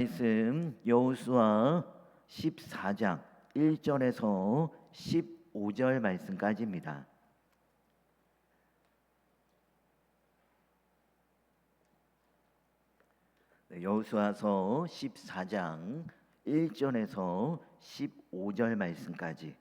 말씀 여호수아 14장 1절에서 15절 말씀까지입니다. 여호수아서 14장 1절에서 15절 말씀까지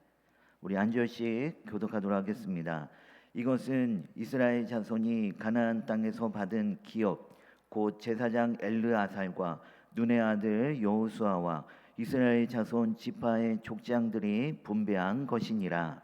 우리 한 절씩 교독하도록 하겠습니다. 이것은 이스라엘 자손이 가나안 땅에서 받은 기업 곧 제사장 엘르아살과 눈의 아들 여호수아와 이스라엘 자손 지파의 족장들이 분배한 것이니라.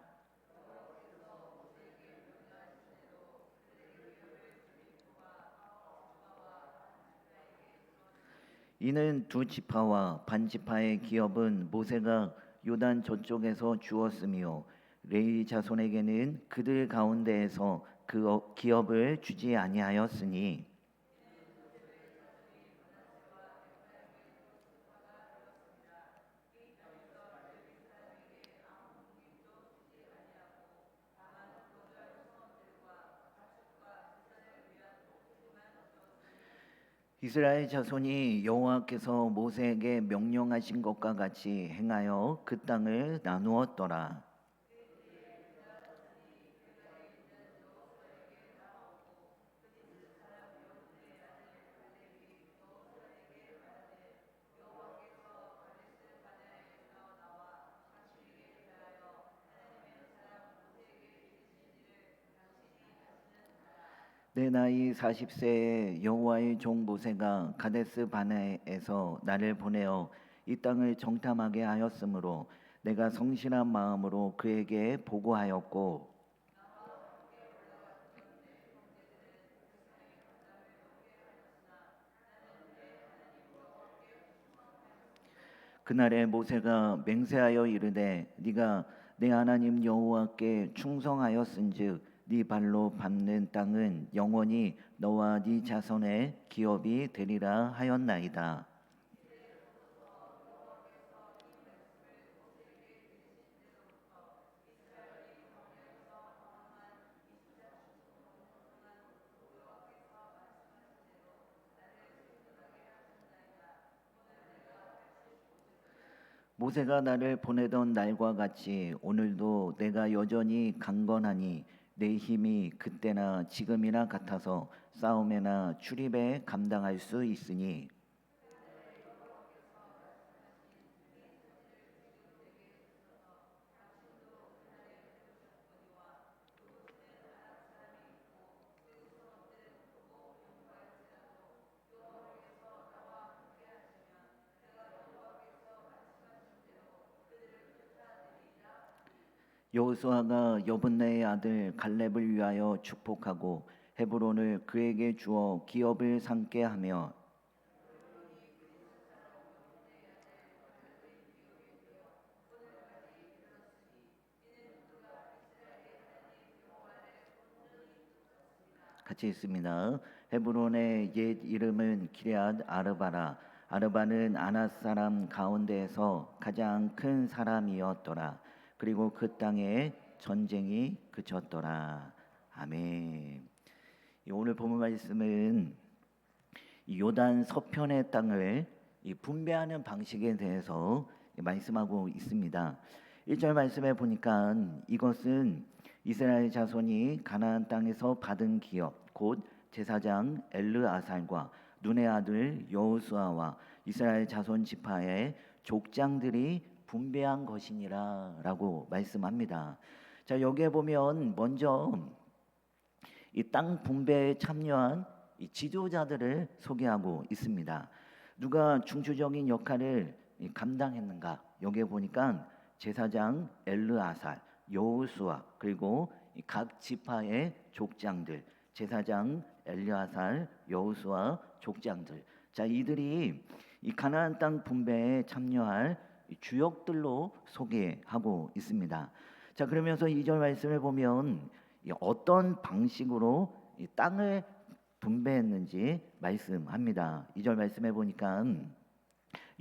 이는 두 지파와 반 지파의 기업은 모세가 요단 저쪽에서 주었으며 레위 자손에게는 그들 가운데에서 그 기업을 주지 아니하였으니 이스라엘 자손이 여호와께서 모세에게 명령하신 것과 같이 행하여 그 땅을 나누었더라. 내 나이 40세에 여호와의 종 모세가 가데스 바네에서 나를 보내어 이 땅을 정탐하게 하였으므로 내가 성실한 마음으로 그에게 보고하였고 그날에 모세가 맹세하여 이르되 네가 내 하나님 여호와께 충성하였은즉 네 발로 밟는 땅은 영원히 너와 네 자손의 기업이 되리라 하였나이다. 모세가 나를 보내던 날과 같이 오늘도 내가 여전히 강건하니 내 힘이 그때나 지금이나 같아서 싸움에나 출입에 감당할 수 있으니 여호수아가 여분네의 아들 갈렙을 위하여 축복하고 헤브론을 그에게 주어 기업을 삼게 하며 같이 있습니다. 헤브론의 옛 이름은 기럇 아르바라. 아르바는 아낫 사람 가운데에서 가장 큰 사람이었더라. 그리고 그 땅에 전쟁이 그쳤더라. 아멘. 오늘 본문 말씀은 요단 서편의 땅을 분배하는 방식에 대해서 말씀하고 있습니다. 1절 말씀에 보니까 이것은 이스라엘 자손이 가나안 땅에서 받은 기업 곧 제사장 엘르아살과 눈의 아들 여호수아와 이스라엘 자손 지파의 족장들이 분배한 것이니라라고 말씀합니다. 자, 여기에 보면 먼저 이 땅 분배에 참여한 이 지도자들을 소개하고 있습니다. 누가 중추적인 역할을 감당했는가? 여기에 보니까 제사장 엘르아살, 여호수아 그리고 각 지파의 족장들, 제사장 엘르아살, 여호수아 족장들. 자, 이들이 이 가나안 땅 분배에 참여할 주역들로 소개하고 있습니다. 자, 그러면서 2절 말씀을 보면 어떤 방식으로 이 땅을 분배했는지 말씀합니다. 2절 말씀해 보니까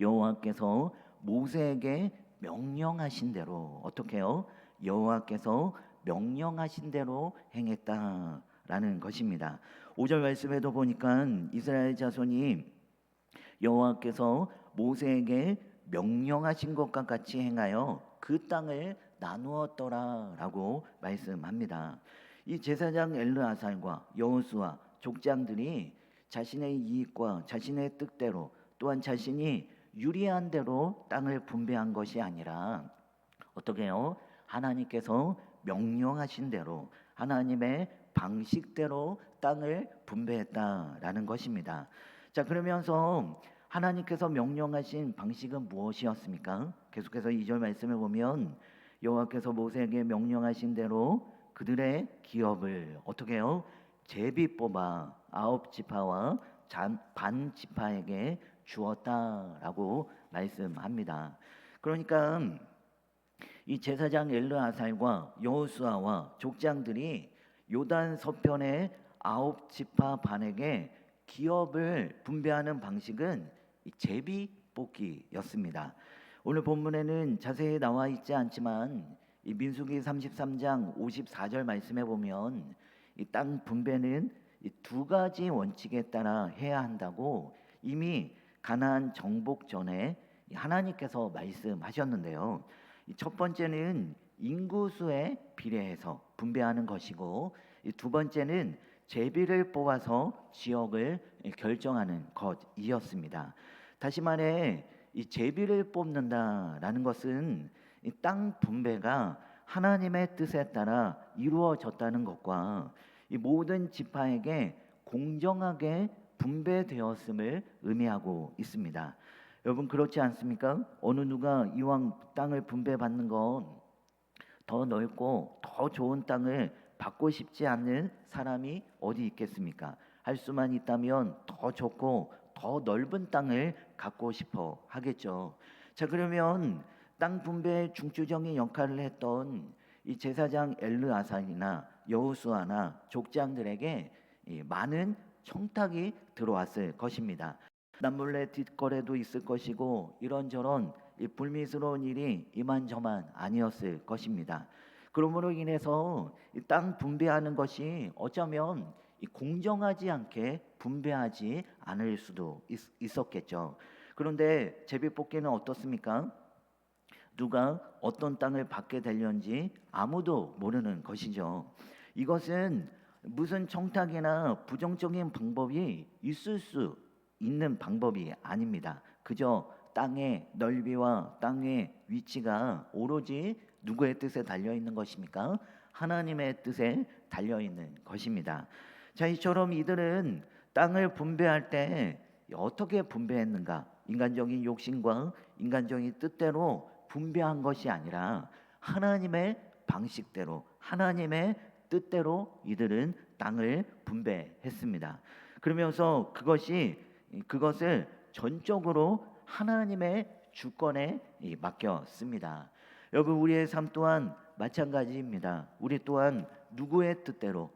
여호와께서 모세에게 명령하신 대로 어떻게요? 여호와께서 명령하신 대로 행했다라는 것입니다. 5절 말씀에도 보니까 이스라엘 자손이 여호와께서 모세에게 명령하신 것과 같이 행하여 그 땅을 나누었더라라고 말씀합니다. 이 제사장 엘르아살과 여호수아 족장들이 자신의 이익과 자신의 뜻대로 또한 자신이 유리한 대로 땅을 분배한 것이 아니라 어떻게 해요? 하나님께서 명령하신 대로 하나님의 방식대로 땅을 분배했다라는 것입니다. 자, 그러면서 하나님께서 명령하신 방식은 무엇이었습니까? 계속해서 2절 말씀을 보면 여호와께서 모세에게 명령하신 대로 그들의 기업을 어떻게 해요? 제비 뽑아 9지파와 반 지파에게 주었다라고 말씀합니다. 그러니까 이 제사장 엘르아살과 여호수아와 족장들이 요단 서편의 9지파 반에게 기업을 분배하는 방식은 이 제비 뽑기였습니다. 오늘 본문에는 자세히 나와 있지 않지만 이 민수기 33장 54절 말씀에 보면 이 땅 분배는 이 두 가지 원칙에 따라 해야 한다고 이미 가나안 정복 전에 하나님께서 말씀하셨는데요. 첫 번째는 인구수에 비례해서 분배하는 것이고 두 번째는 제비를 뽑아서 지역을 결정하는 것이었습니다. 다시 말해 이 제비를 뽑는다라는 것은 이 땅 분배가 하나님의 뜻에 따라 이루어졌다는 것과 이 모든 지파에게 공정하게 분배되었음을 의미하고 있습니다. 여러분 그렇지 않습니까? 어느 누가 이왕 땅을 분배받는 건 더 넓고 더 좋은 땅을 받고 싶지 않는 사람이 어디 있겠습니까? 할 수만 있다면 더 좋고 더 넓은 땅을 갖고 싶어 하겠죠. 자, 그러면 땅 분배의 중추적인 역할을 했던 이 제사장 엘르아살이나 여호수아나 족장들에게 많은 청탁이 들어왔을 것입니다. 남몰래 뒷거래도 있을 것이고 이런저런 불미스러운 일이 이만저만 아니었을 것입니다. 그러므로 인해서 땅 분배하는 것이 어쩌면 공정하지 않게 분배하지 않을 수도 있었겠죠. 그런데 제비뽑기는 어떻습니까? 누가 어떤 땅을 받게 될런지 아무도 모르는 것이죠. 이것은 무슨 청탁이나 부정적인 방법이 있을 수 있는 방법이 아닙니다. 그저 땅의 넓이와 땅의 위치가 오로지 누구의 뜻에 달려 있는 것입니까? 하나님의 뜻에 달려 있는 것입니다. 자, 이처럼 이들은 땅을 분배할 때 어떻게 분배했는가? 인간적인 욕심과 인간적인 뜻대로 분배한 것이 아니라 하나님의 방식대로 하나님의 뜻대로 이들은 땅을 분배했습니다. 그러면서 그것을 전적으로 하나님의 주권에 맡겼습니다. 여러분 우리의 삶 또한 마찬가지입니다. 우리 또한 누구의 뜻대로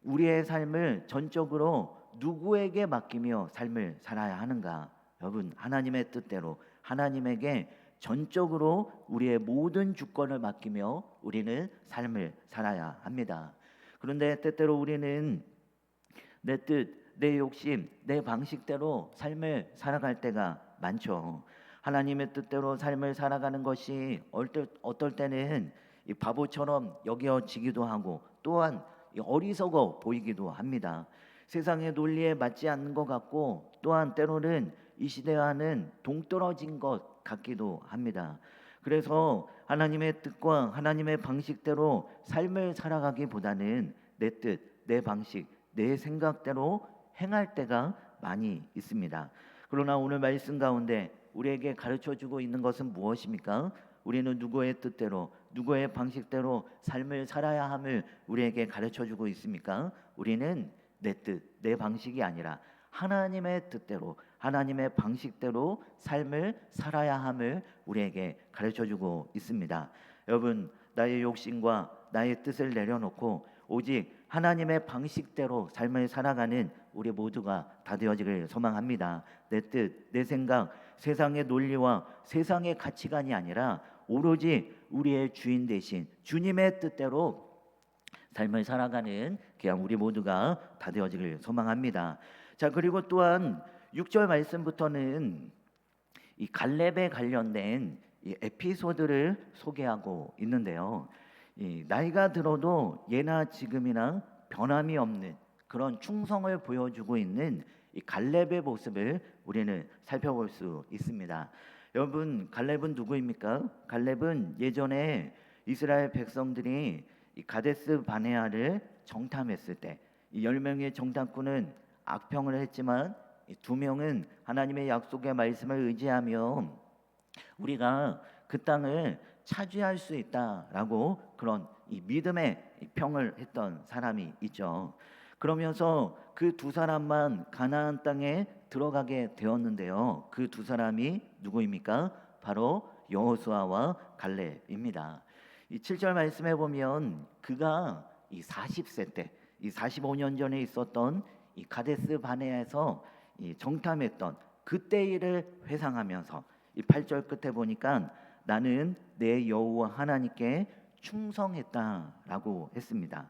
우리의 삶을 전적으로 누구에게 맡기며 삶을 살아야 하는가? 여러분 하나님의 뜻대로 하나님에게 전적으로 우리의 모든 주권을 맡기며 우리는 삶을 살아야 합니다. 그런데 때때로 우리는 내 뜻, 내 욕심, 내 방식대로 삶을 살아갈 때가 많죠. 하나님의 뜻대로 삶을 살아가는 것이 어떨 때는 이 바보처럼 여겨지기도 하고 또한 어리석어 보이기도 합니다. 세상의 논리에 맞지 않는 것 같고 또한 때로는 이 시대와는 동떨어진 것 같기도 합니다. 그래서 하나님의 뜻과 하나님의 방식대로 삶을 살아가기보다는 내 뜻, 내 방식, 내 생각대로 행할 때가 많이 있습니다. 그러나 오늘 말씀 가운데 우리에게 가르쳐주고 있는 것은 무엇입니까? 우리는 누구의 뜻대로 누구의 방식대로 삶을 살아야 함을 우리에게 가르쳐주고 있습니까? 우리는 내 뜻, 내 방식이 아니라 하나님의 뜻대로 하나님의 방식대로 삶을 살아야 함을 우리에게 가르쳐주고 있습니다. 여러분 나의 욕심과 나의 뜻을 내려놓고 오직 하나님의 방식대로 삶을 살아가는 우리 모두가 다 되어지길 소망합니다. 내 뜻, 내 생각, 세상의 논리와 세상의 가치관이 아니라 오로지 우리의 주인 되신 주님의 뜻대로 삶을 살아가는 그냥 우리 모두가 다 되어지길 소망합니다. 자, 그리고 또한 6절 말씀부터는 이 갈렙에 관련된 이 에피소드를 소개하고 있는데요. 이 나이가 들어도 예나 지금이나 변함이 없는 그런 충성을 보여주고 있는 이 갈렙의 모습을 우리는 살펴볼 수 있습니다. 여러분, 갈렙은 누구입니까? 갈렙은 예전에 이스라엘 백성들이 이 가데스 바네아를 정탐했을 때 이 10명의 정탐꾼은 악평을 했지만 이 2명은 하나님의 약속의 말씀을 의지하며 우리가 그 땅을 차지할 수 있다라고 그런 이 믿음의 평을 했던 사람이 있죠. 그러면서 그 2사람만 가나안 땅에 들어가게 되었는데요. 그 2사람이 누구입니까? 바로 여호수아와 갈렙입니다. 이 7절 말씀해 보면 그가 이 40세 때, 이 45년 전에 있었던 이 가데스 바네아에서 이 정탐했던 그때 일을 회상하면서 이 8절 끝에 보니까 나는 내 여호와 하나님께 충성했다라고 했습니다.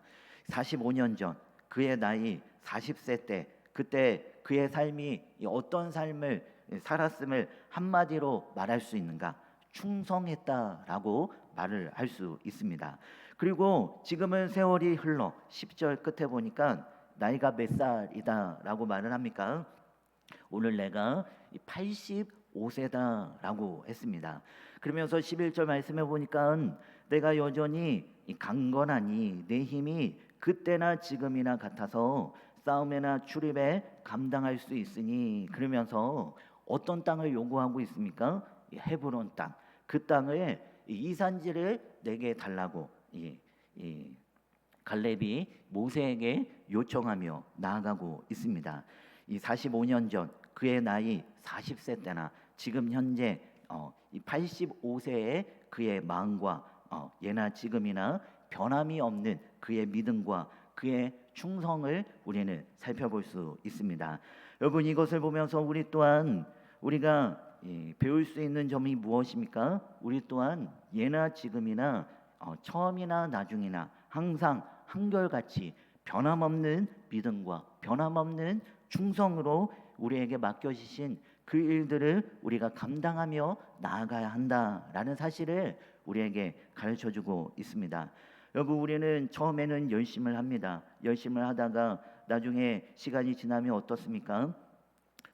45년 전 그의 나이 40세 때 그때 그의 삶이 어떤 삶을 살았음을 한마디로 말할 수 있는가? 충성했다라고 말을 할 수 있습니다. 그리고 지금은 세월이 흘러 10절 끝에 보니까 나이가 몇 살이다라고 말을 합니까? 오늘 내가 85세다라고 했습니다. 그러면서 11절 말씀해 보니까 내가 여전히 강건하니 내 힘이 그때나 지금이나 같아서 싸움에나 출입에 감당할 수 있으니, 그러면서 어떤 땅을 요구하고 있습니까? 헤브론 땅, 그 땅을 이산지를 내게 달라고 이 갈렙이 모세에게 요청하며 나아가고 있습니다. 이 45년 전 그의 나이 40세 때나 지금 현재 이 85세의 그의 마음과 예나 지금이나 변함이 없는 그의 믿음과 그의 충성을 우리는 살펴볼 수 있습니다. 여러분, 이것을 보면서 우리 또한 우리가 배울 수 있는 점이 무엇입니까? 우리 또한 예나 지금이나 처음이나 나중이나 항상 한결같이 변함없는 믿음과 변함없는 충성으로 우리에게 맡겨주신 그 일들을 우리가 감당하며 나아가야 한다라는 사실을 우리에게 가르쳐주고 있습니다. 여러분, 우리는 처음에는 열심을 합니다. 열심을 하다가 나중에 시간이 지나면 어떻습니까?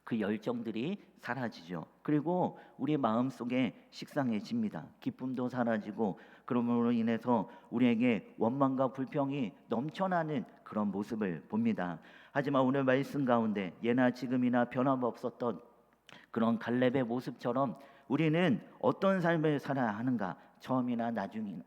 그 열정들이 사라지죠. 그리고 우리 마음속에 식상해집니다. 기쁨도 사라지고, 그러므로 인해서 우리에게 원망과 불평이 넘쳐나는 그런 모습을 봅니다. 하지만 오늘 말씀 가운데 예나 지금이나 변함없었던 그런 갈렙의 모습처럼 우리는 어떤 삶을 살아야 하는가? 처음이나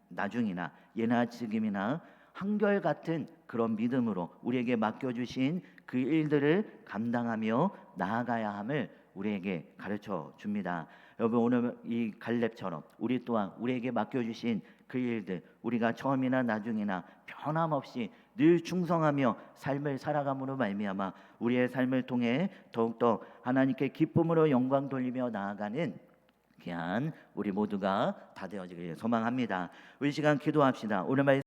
나중이나 예나 지금이나 한결같은 그런 믿음으로 우리에게 맡겨주신 그 일들을 감당하며 나아가야 함을 우리에게 가르쳐 줍니다. 여러분, 오늘 이 갈렙처럼 우리 또한 우리에게 맡겨주신 그 일들, 우리가 처음이나 나중이나 변함없이 늘 충성하며 삶을 살아감으로 말미암아 우리의 삶을 통해 더욱더 하나님께 기쁨으로 영광 돌리며 나아가는 귀한 우리 모두가 다 되어지길 소망합니다. 우리 시간 기도합시다. 오늘 말씀